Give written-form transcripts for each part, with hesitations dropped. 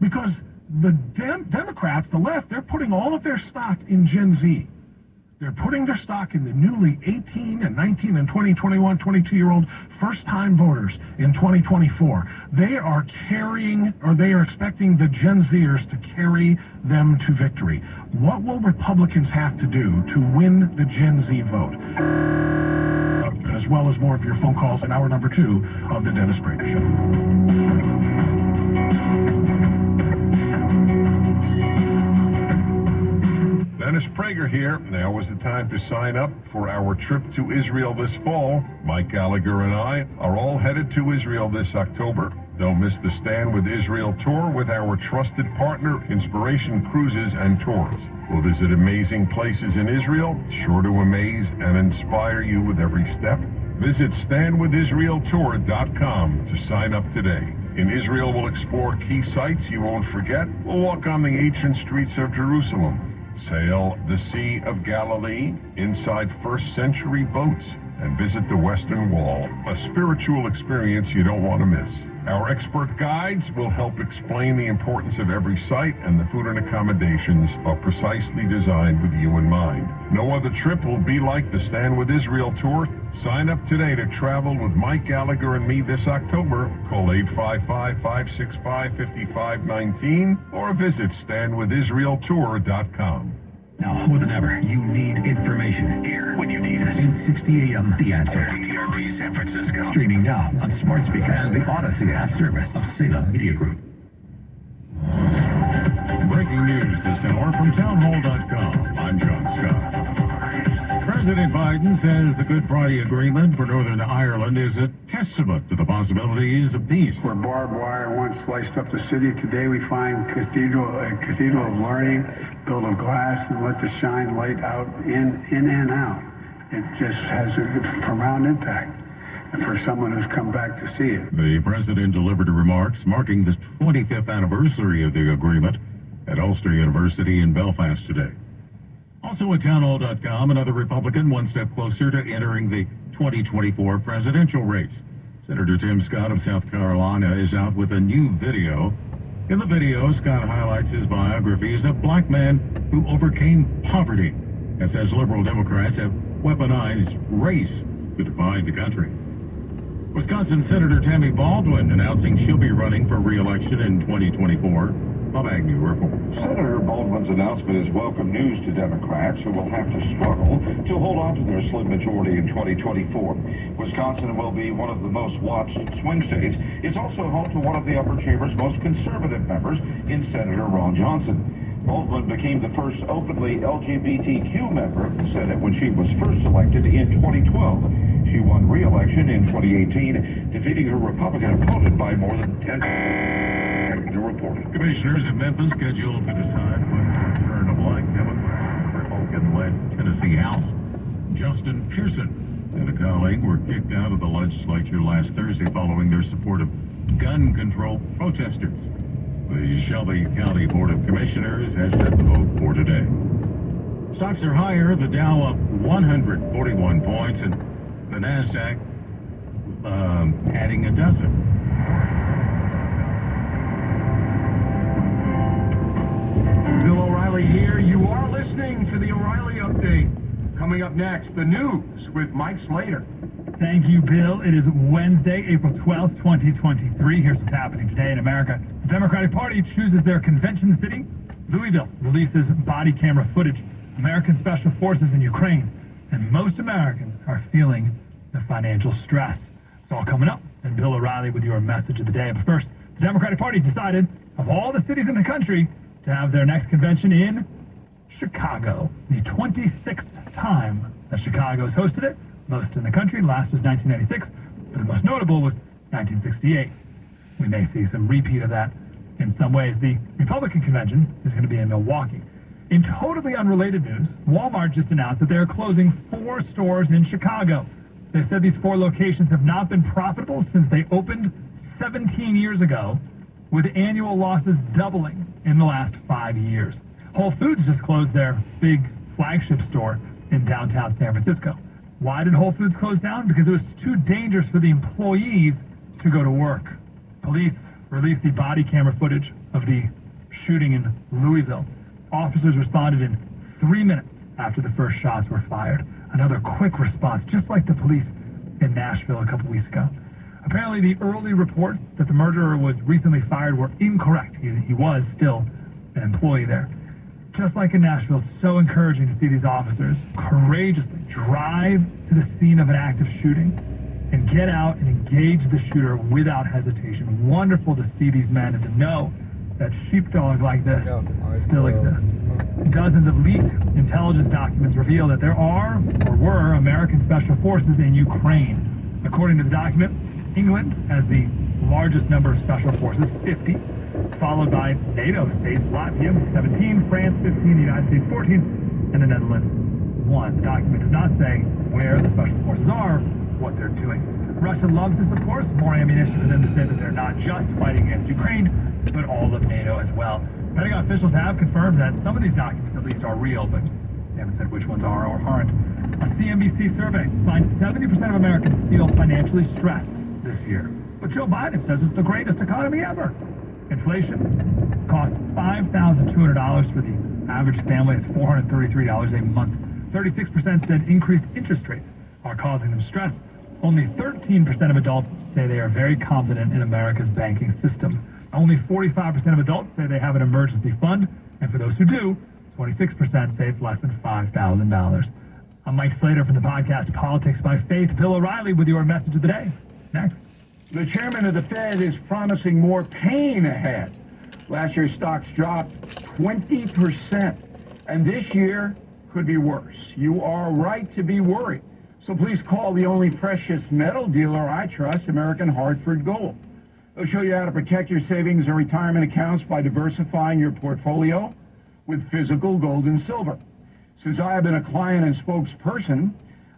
Because the Democrats, the left, they're putting all of their stock in Gen Z. They're putting their stock in the newly 18 and 19 and 20, 21, 22-year-old first-time voters in 2024. They are expecting the Gen Zers to carry them to victory. What will Republicans have to do to win the Gen Z vote? As well as more of your phone calls in hour number 2 of the Dennis Prager Show. Dennis Prager here. Now is the time to sign up for our trip to Israel this fall. Mike Gallagher and I are all headed to Israel this October. Don't miss the Stand with Israel tour with our trusted partner, Inspiration Cruises and Tours. We'll visit amazing places in Israel, sure to amaze and inspire you with every step. Visit StandWithIsraelTour.com to sign up today. In Israel, we'll explore key sites you won't forget. We'll walk on the ancient streets of Jerusalem, sail the Sea of Galilee inside first-century boats, and visit the Western Wall, a spiritual experience you don't want to miss. Our expert guides will help explain the importance of every site, and the food and accommodations are precisely designed with you in mind. No other trip will be like the Stand with Israel tour. Sign up today to travel with Mike Gallagher and me this October. Call 855-565-5519 or visit StandWithIsraelTour.com. Now, more than ever, you need information here when you need it. 860 AM, The Answer. KTRP San Francisco. Streaming now on smart speakers and the Odyssey app service of Salem Media Group. Breaking news this hour from townhall.com. I'm John Scott. President Biden says the Good Friday Agreement for Northern Ireland is a testament to the possibilities of peace. Where barbed wire once sliced up the city, today we find a cathedral of learning, built of glass, and let the shine light out in and out. It just has a profound impact, and for someone who's come back to see it. The president delivered remarks marking the 25th anniversary of the agreement at Ulster University in Belfast today. Also at townhall.com, another Republican one step closer to entering the 2024 presidential race. Senator Tim Scott of South Carolina is out with a new video. In the video, Scott highlights his biography as a black man who overcame poverty and says liberal Democrats have weaponized race to divide the country. Wisconsin Senator Tammy Baldwin announcing she'll be running for re-election in 2024. Bob Agnew reports. Senator Baldwin's announcement is welcome news to Democrats who will have to struggle to hold on to their slim majority in 2024. Wisconsin will be one of the most watched swing states. It's also home to one of the upper chamber's most conservative members in Senator Ron Johnson. Baldwin became the first openly LGBTQ member of the Senate when she was first elected in 2012. She won re-election in 2018, defeating her Republican opponent by more than 10. Commissioners in Memphis scheduled to decide whether to return a black Democrat Republican-led Tennessee House. Justin Pearson and a colleague were kicked out of the legislature last Thursday following their support of gun control protesters. The Shelby County Board of Commissioners has set the vote for today. Stocks are higher, the Dow up 141 points, and the NASDAQ adding a dozen. Bill O'Reilly here. You are listening to the O'Reilly Update. Coming up next, the news with Mike Slater. Thank you, Bill. It is Wednesday, April 12th, 2023. Here's what's happening today in America. The Democratic Party chooses their convention city. Louisville releases body camera footage. American Special Forces in Ukraine. And most Americans are feeling the financial stress. It's all coming up. And Bill O'Reilly with your message of the day. But first, the Democratic Party decided, of all the cities in the country, to have their next convention in Chicago. The 26th time that Chicago's hosted it. Most in the country. Last was 1996, but the most notable was 1968. We may see some repeat of that in some ways. The Republican convention is going to be in Milwaukee. In totally unrelated news, Walmart just announced that they're closing 4 stores in Chicago. They said these 4 locations have not been profitable since they opened 17 years ago, with annual losses doubling in the last 5 years. Whole Foods just closed their big flagship store in downtown San Francisco. Why did Whole Foods close down? Because it was too dangerous for the employees to go to work. Police released the body camera footage of the shooting in Louisville. Officers responded in 3 minutes after the first shots were fired. Another quick response, just like the police in Nashville a couple weeks ago. Apparently, the early reports that the murderer was recently fired were incorrect. He was still an employee there. Just like in Nashville, it's so encouraging to see these officers courageously drive to the scene of an active shooting and get out and engage the shooter without hesitation. Wonderful to see these men and to know that sheepdogs like this still exist. Dozens of leaked intelligence documents reveal that there are, or were, American special forces in Ukraine. According to the document, England has the largest number of special forces, 50, followed by NATO states, Latvia, 17, France, 15, the United States, 14, and the Netherlands, 1. The document does not say where the special forces are, what they're doing. Russia loves this, of course, more ammunition for them to say that they're not just fighting against Ukraine, but all of NATO as well. Pentagon officials have confirmed that some of these documents at least are real, but they haven't said which ones are or aren't. A CNBC survey finds 70% of Americans feel financially stressed this year. But Joe Biden says it's the greatest economy ever. Inflation costs $5,200 for the average family. It's $433 a month. 36% said increased interest rates are causing them stress. Only 13% of adults say they are very confident in America's banking system. Only 45% of adults say they have an emergency fund. And for those who do, 26% say it's less than $5,000. I'm Mike Slater from the podcast Politics by Faith. Bill O'Reilly with your message of the day. Next. The chairman of the Fed is promising more pain ahead. Last year's stocks dropped 20%, and this year could be worse. You are right to be worried. So please call the only precious metal dealer I trust, American Hartford Gold. They'll show you how to protect your savings and retirement accounts by diversifying your portfolio with physical gold and silver. Since I have been a client and spokesperson,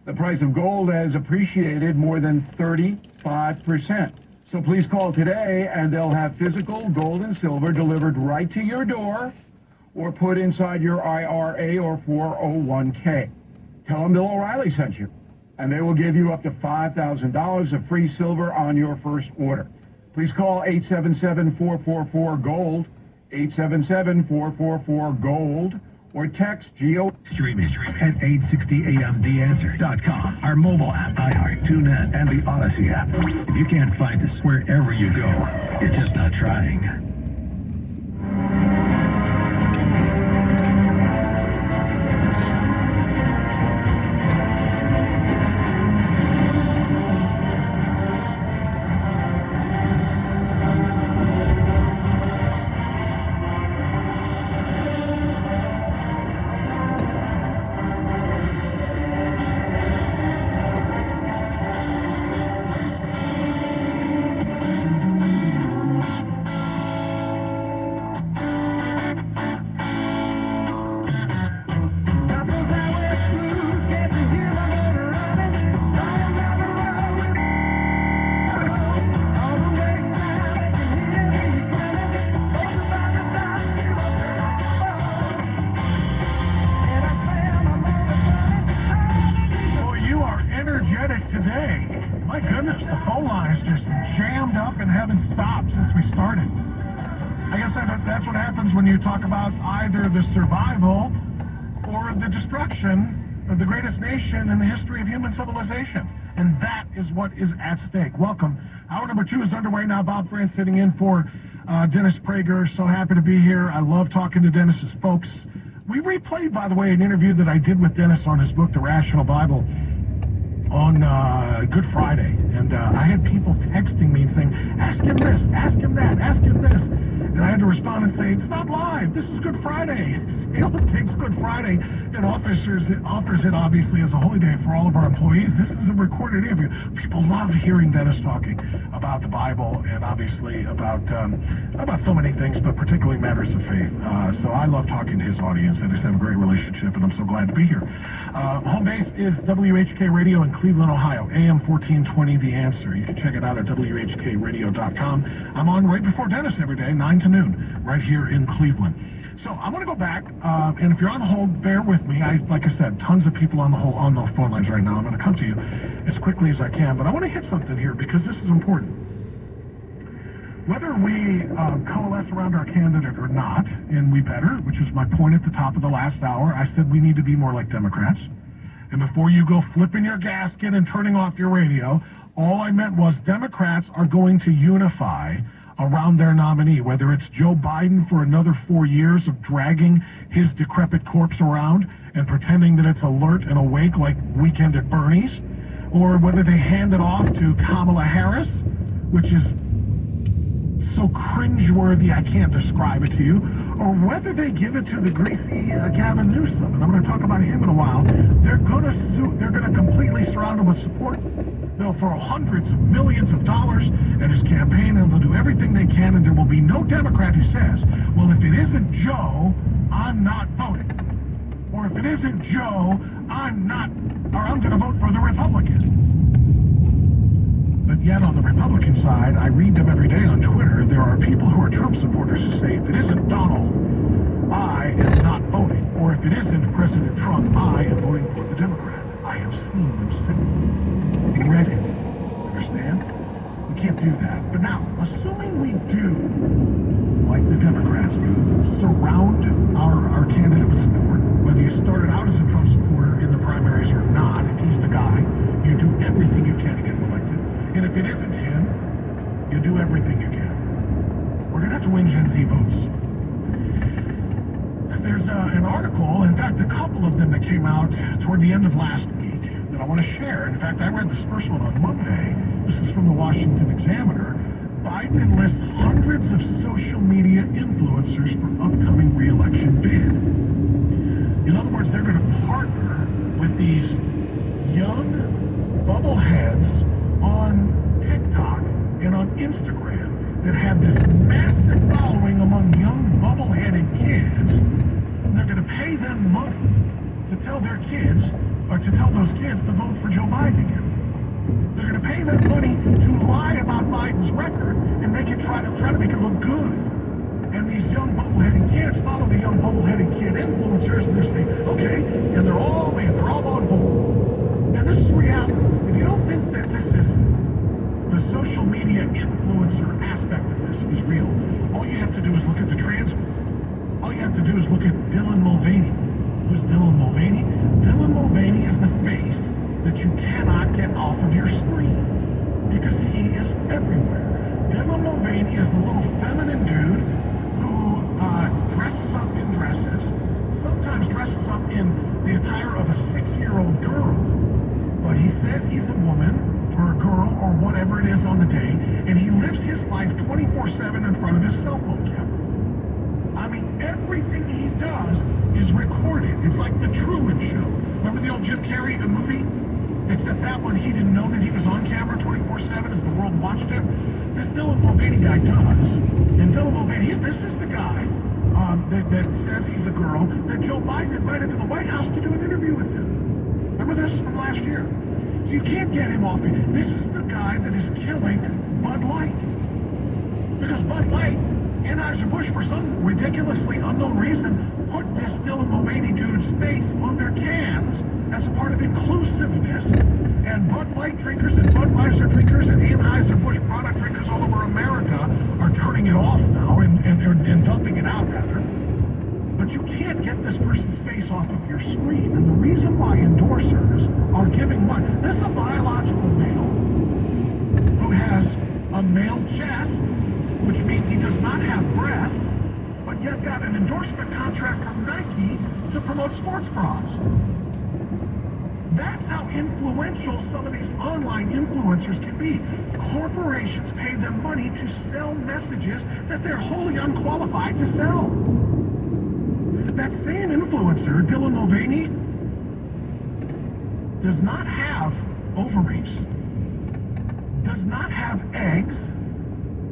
the price of gold has appreciated more than 35%. So please call today and they'll have physical gold and silver delivered right to your door or put inside your IRA or 401k. Tell them Bill O'Reilly sent you, and they will give you up to $5,000 of free silver on your first order. Please call 877-444-GOLD, 877-444-GOLD, or text GO. Streaming at 860amtheanswer.com, our mobile app, iHeart, TuneIn, and the Odyssey app. If you can't find us wherever you go, you're just not trying. When you talk about either the survival or the destruction of the greatest nation in the history of human civilization. And that is what is at stake. Welcome. Hour number 2 is underway now. Bob France sitting in for Dennis Prager. So happy to be here. I love talking to Dennis's folks. We replayed, by the way, an interview that I did with Dennis on his book, The Rational Bible, on Good Friday. And I had people texting me saying, ask him this, ask him that, ask him this. And I had to respond and say, it's not live. This is Good Friday. Hale takes Good Friday and offers it obviously as a holy day for all of our employees. This is a recorded interview. People love hearing Dennis talking about the Bible and obviously about so many things, but particularly matters of faith. So I love talking to his audience. They just have a great relationship, and I'm so glad to be here. Home base is WHK Radio in Cleveland, Ohio, AM 1420, The Answer. You can check it out at WHKRadio.com. I'm on right before Dennis every day, 9 to noon, right here in Cleveland. So I want to go back, and if you're on hold, bear with me. Like I said, tons of people on the phone lines right now. I'm going to come to you as quickly as I can, but I want to hit something here because this is important. whether we coalesce around our candidate or not, and we better, which is my point at the top of the last hour, I said we need to be more like Democrats. And before you go flipping your gasket and turning off your radio, all I meant was Democrats are going to unify around their nominee, whether it's Joe Biden for another 4 years of dragging his decrepit corpse around and pretending that it's alert and awake like Weekend at Bernie's, or whether they hand it off to Kamala Harris, which is so cringeworthy I can't describe it to you, or whether they give it to the greasy Gavin Newsom, and I'm going to talk about him in a while. They're going to completely surround him with support. They'll throw hundreds of millions of dollars at his campaign, and they'll do everything they can, and there will be no Democrat who says, well, if it isn't Joe, I'm not voting. Or if it isn't Joe, I'm going to vote for the Republican. But yet on the Republican side, I read them every day on Twitter, there are people who are Trump supporters who say, if it isn't Donald, I am not voting. Or if it isn't President Trump, I am voting for the Democrat. I have seen them sit in Reddit. Understand? We can't do that. But now, assuming we do, like the Democrats do, surround our candidate with support, whether you started out as a Trump supporter in the primaries or not, if he's the guy, you do everything you can to get him elected. And if it isn't him, you do everything you can. We're going to have to win Gen Z votes. There's an article, in fact, a couple of them that came out toward the end of last week that I want to share. In fact, I read this first one on Monday. This is from the Washington Examiner. Biden enlists hundreds of social media influencers for upcoming re-election bid. In other words, they're going to partner with these young bubbleheads on TikTok and on Instagram that have this massive following among young bubble-headed kids, and they're going to pay them money to tell their kids, or to tell those kids to vote for Joe Biden again. They're going to pay them money to lie about Biden's record and make it try to make it look good. And these young bubble-headed kids follow the young bubble-headed kid influencers, and they're saying, okay, and they're all on board. Now this is reality. If you don't think that this is the social media influencer aspect of this is real, all you have to do is look at the transcript. All you have to do is look at Dylan Mulvaney. Who's Dylan Mulvaney? Dylan Mulvaney is the face that you cannot get off of your screen because he is everywhere. Dylan Mulvaney is the little feminine dude who dresses up in dresses, sometimes dresses up in the attire of a 6-year-old girl, but he says he's a woman or a girl or whatever it is on the day, and he lives his life 24/7 in front of his cell phone camera. I mean, everything he does is recorded. It's like the Truman Show. Remember the old Jim Carrey movie? Except that one, he didn't know that he was on camera 24/7 as the world watched him. This Dylan Mulvaney guy does. And Dylan Mulvaney, this is the guy that says he's a girl that Joe Biden invited to the White House to do an interview with him. Remember this from last year? So you can't get him off it. This is the guy that is killing Bud Light. Because Bud Light, Anheuser-Busch, for some ridiculously unknown reason, put this Dylan Mulvaney dude's face on their cans as a part of inclusiveness. And Bud Light drinkers and Budweiser drinkers and Anheuser-Busch product drinkers all over America are turning it off now and dumping it out, rather. But you can't get this person's face off of your screen. And the reason why endorsers are giving money, this is a biological male who has a male chest, which means he does not have breasts, but yet got an endorsement contract from Nike to promote sports bras. That's how influential some of these online influencers can be. Corporations pay them money to sell messages that they're wholly unqualified to sell. That same influencer, Dylan Mulvaney, does not have ovaries, does not have eggs,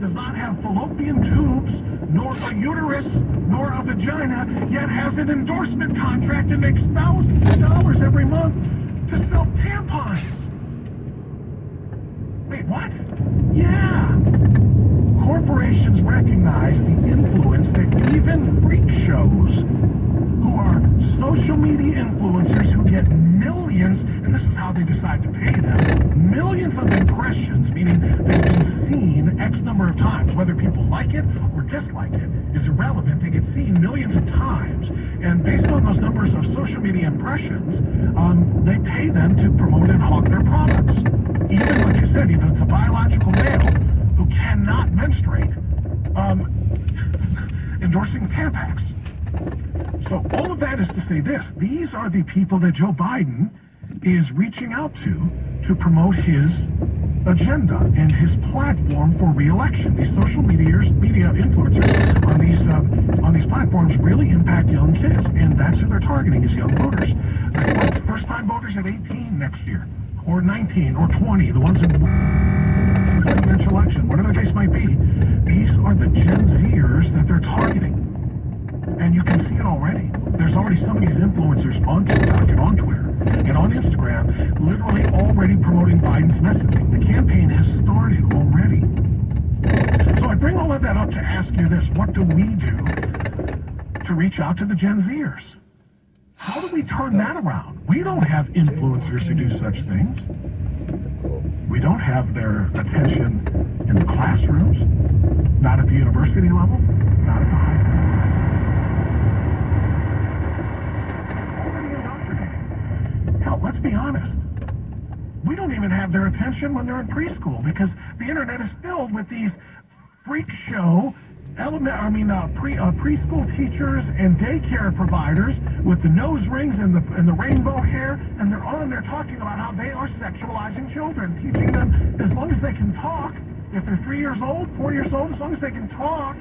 does not have fallopian tubes, nor a uterus, nor a vagina, yet has an endorsement contract and makes thousands of dollars every month to sell tampons. Wait, what? Yeah. Corporations recognize the influence that even freak shows who are social media influencers who get millions, and this is how they decide to pay them, millions of impressions, meaning they've been seen X number of times, whether people is irrelevant. They get seen millions of times, and based on those numbers of social media impressions, they pay them to promote and hawk their products. Even, like you said, even if it's a biological male who cannot menstruate, endorsing Tampax. So all of that is to say this. These are the people that Joe Biden is reaching out to promote his agenda and his platform for re-election. These social media influencers on these platforms really impact young kids, and that's who they're targeting, is young voters. Like first-time voters at 18 next year, or 19, or 20, the ones in the presidential election, whatever the case might be. These are the Gen Zers that they're targeting. And you can see it already. There's already some of these influencers on TikTok and on Twitter and on Instagram literally already promoting Biden's messaging. The campaign has started already. So I bring all of that up to ask you this. What do we do to reach out to the Gen Zers? How do we turn that around? We don't have influencers who do such things. We don't have their attention in the classrooms, not at the university level, not at the high school. Hell, let's be honest. We don't even have their attention when they're in preschool, because the internet is filled with these freak show preschool teachers and daycare providers with the nose rings and the rainbow hair, and they're on there talking about how they are sexualizing children, teaching them as long as they can talk. If they're 3 years old, 4 years old, as long as they can talk,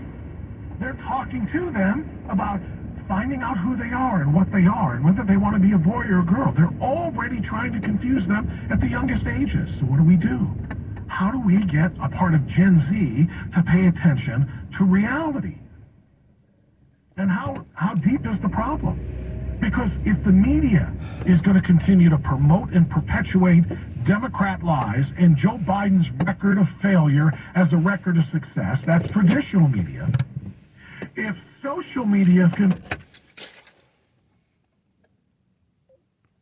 they're talking to them about finding out who they are and what they are and whether they want to be a boy or a girl. They're already trying to confuse them at the youngest ages. So what do? How do we get a part of Gen Z to pay attention to reality? And how deep is the problem? Because if the media is going to continue to promote and perpetuate Democrat lies and Joe Biden's record of failure as a record of success, that's traditional media. If social media can